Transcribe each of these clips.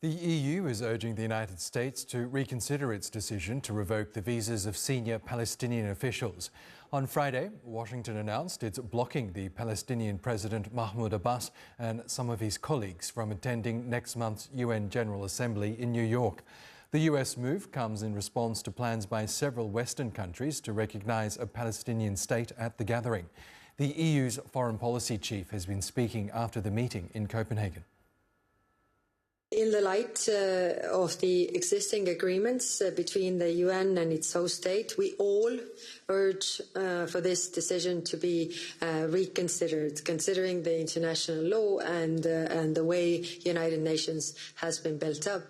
The EU is urging the United States to reconsider its decision to revoke the visas of senior Palestinian officials. On Friday, Washington announced it's blocking the Palestinian President Mahmoud Abbas and some of his colleagues from attending next month's UN General Assembly in New York. The US move comes in response to plans by several Western countries to recognise a Palestinian state at the gathering. The EU's foreign policy chief has been speaking after the meeting in Copenhagen. In the light of the existing agreements between the UN and its host state, we all urge for this decision to be reconsidered, considering the international law and the way the United Nations has been built up.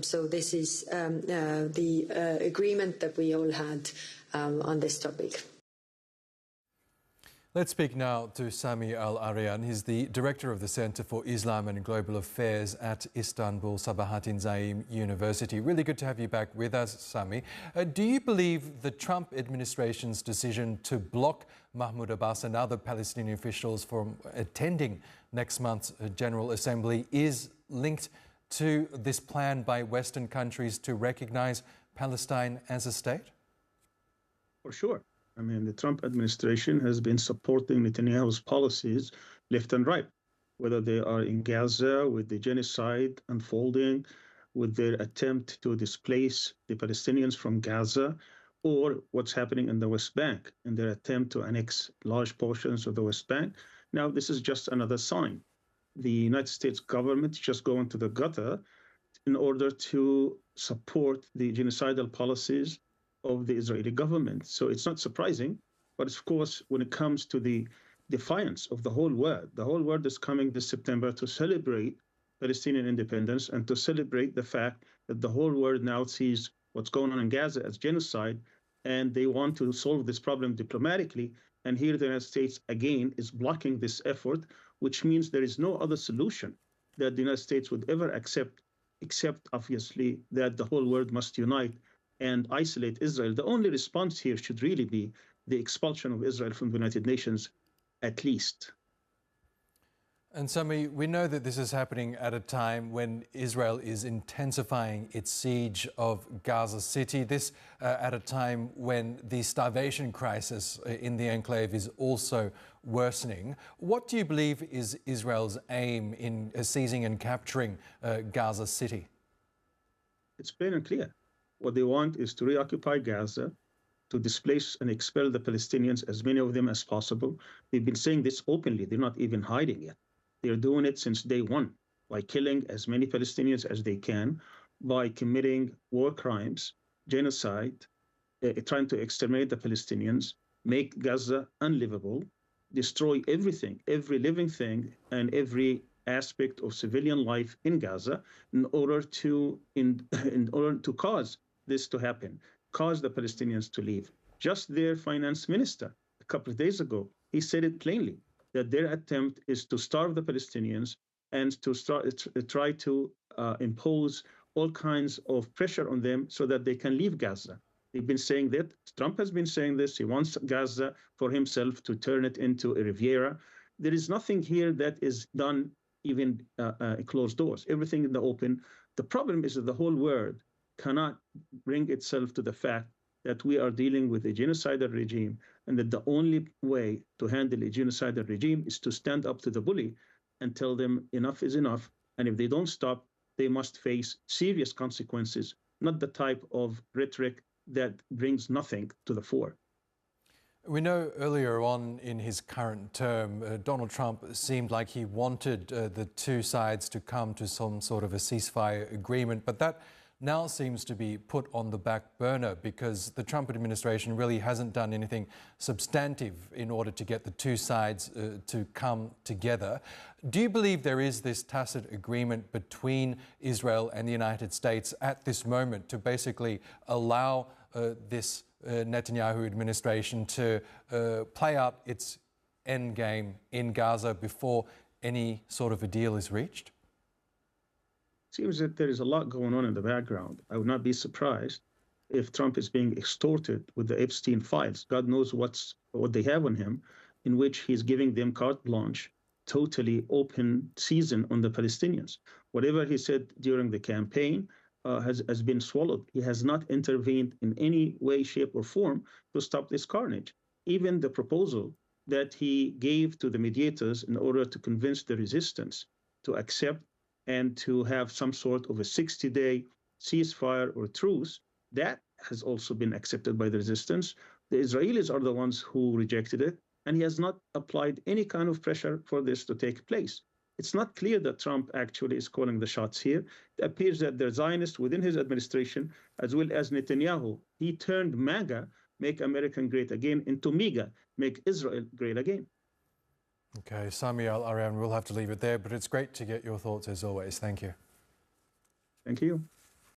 So this is the agreement that we all had on this topic. Let's speak now to Sami-Al-Arian. He's the director of the Center for Islam and Global Affairs at Istanbul Sabahattin Zaim University. Really good to have you back with us, Sami. Do you believe the Trump administration's decision to block Mahmoud Abbas and other Palestinian officials from attending next month's General Assembly is linked to this plan by Western countries to recognize Palestine as a state? For sure. I mean, the Trump administration has been supporting Netanyahu's policies left and right, whether they are in Gaza with the genocide unfolding, with their attempt to displace the Palestinians from Gaza, or what's happening in the West Bank in their attempt to annex large portions of the West Bank. Now, this is just another sign. The United States government is just going to the gutter in order to support the genocidal policies of the Israeli government. So it's not surprising, but of course, when it comes to the defiance of the whole world is coming this September to celebrate Palestinian independence and to celebrate the fact that the whole world now sees what's going on in Gaza as genocide, and they want to solve this problem diplomatically. And here the United States, again, is blocking this effort, which means there is no other solution that the United States would ever accept, except, obviously, that the whole world must unite and isolate Israel. The only response here should really be the expulsion of Israel from the United Nations, at least. And Sami, we know that this is happening at a time when Israel is intensifying its siege of Gaza City. This at a time when the starvation crisis in the enclave is also worsening. What do you believe is Israel's aim in seizing and capturing Gaza City? It's plain and clear. What they want is to reoccupy Gaza, to displace and expel the Palestinians, as many of them as possible. They've been saying this openly. They're not even hiding it. They're doing it since day one by killing as many Palestinians as they can, by committing war crimes, genocide, trying to exterminate the Palestinians, make Gaza unlivable, destroy everything, every living thing, and every aspect of civilian life in Gaza in order to cause this to happen, cause the Palestinians to leave. Just their finance minister, a couple of days ago, he said it plainly, that their attempt is to starve the Palestinians and to try to impose all kinds of pressure on them so that they can leave Gaza. They've been saying that. Trump has been saying this. He wants Gaza for himself, to turn it into a Riviera. There is nothing here that is done even closed doors, everything in the open. The problem is that the whole world cannot bring itself to the fact that we are dealing with a genocidal regime, and that the only way to handle a genocidal regime is to stand up to the bully and tell them enough is enough. And if they don't stop, they must face serious consequences, not the type of rhetoric that brings nothing to the fore. We know earlier on in his current term, Donald Trump seemed like he wanted the two sides to come to some sort of a ceasefire agreement, but that now seems to be put on the back burner because the Trump administration really hasn't done anything substantive in order to get the two sides to come together. Do you believe there is this tacit agreement between Israel and the United States at this moment to basically allow this Netanyahu administration to play out its end game in Gaza before any sort of a deal is reached? Seems that there is a lot going on in the background. I would not be surprised if Trump is being extorted with the Epstein files. God knows what they have on him, in which he's giving them carte blanche, totally open season on the Palestinians. Whatever he said during the campaign has been swallowed. He has not intervened in any way, shape, or form to stop this carnage. Even the proposal that he gave to the mediators in order to convince the resistance to accept and to have some sort of a 60-day ceasefire or truce, that has also been accepted by the resistance. The Israelis are the ones who rejected it, and he has not applied any kind of pressure for this to take place. It's not clear that Trump actually is calling the shots here. It appears that the Zionists within his administration, as well as Netanyahu, he turned MAGA, Make America Great Again, into MEGA, Make Israel Great Again. Okay, Sami-Al-Arian, we'll have to leave it there, but it's great to get your thoughts as always. Thank you. Thank you.